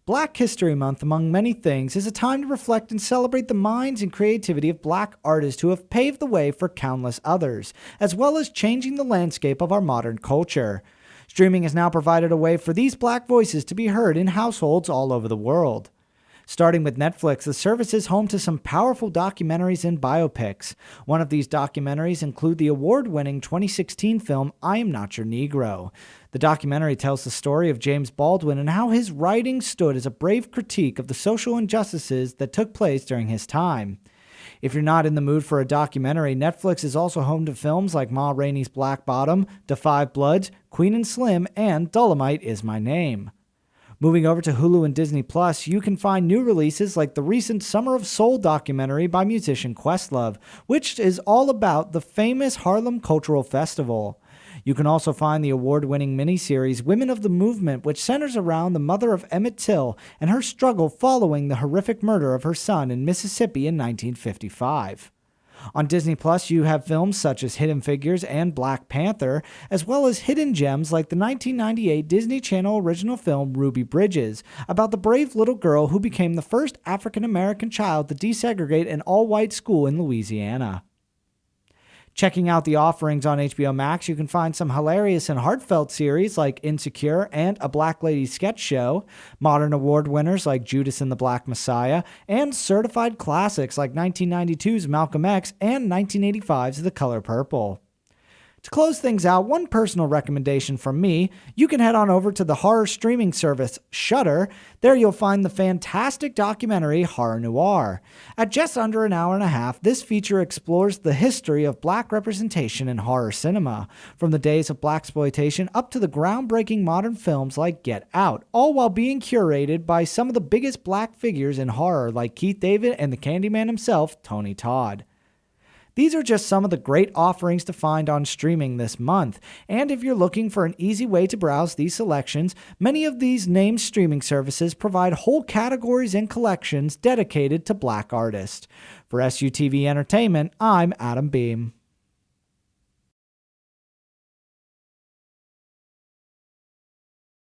Black History Month, among many things, is a time to reflect and celebrate the minds and creativity of Black artists who have paved the way for countless others, as well as changing the landscape of our modern culture. Streaming has now provided a way for these Black voices to be heard in households all over the world. Starting with Netflix, the service is home to some powerful documentaries and biopics. One of these documentaries include the award-winning 2016 film I Am Not Your Negro. The documentary tells the story of James Baldwin and how his writing stood as a brave critique of the social injustices that took place during his time. If you're not in the mood for a documentary, Netflix is also home to films like Ma Rainey's Black Bottom, Da 5 Bloods, Queen and Slim, and Dolomite Is My Name. Moving over to Hulu and Disney+, you can find new releases like the recent Summer of Soul documentary by musician Questlove, which is all about the famous Harlem Cultural Festival. You can also find the award-winning miniseries Women of the Movement, which centers around the mother of Emmett Till and her struggle following the horrific murder of her son in Mississippi in 1955. On Disney Plus, you have films such as Hidden Figures and Black Panther, as well as hidden gems like the 1998 Disney Channel original film Ruby Bridges, about the brave little girl who became the first African-American child to desegregate an all-white school in Louisiana. Checking out the offerings on HBO Max, you can find some hilarious and heartfelt series like Insecure and A Black Lady Sketch Show, modern award winners like Judas and the Black Messiah, and certified classics like 1992's Malcolm X and 1985's The Color Purple. To close things out, one personal recommendation from me, you can head on over to the horror streaming service Shudder. There you'll find the fantastic documentary Horror Noir. At just under an hour and a half, this feature explores the history of Black representation in horror cinema, from the days of blaxploitation up to the groundbreaking modern films like Get Out, all while being curated by some of the biggest Black figures in horror like Keith David and the Candyman himself, Tony Todd. These are just some of the great offerings to find on streaming this month, and if you're looking for an easy way to browse these selections, many of these named streaming services provide whole categories and collections dedicated to Black artists. For SUTV Entertainment, I'm Adam Beam.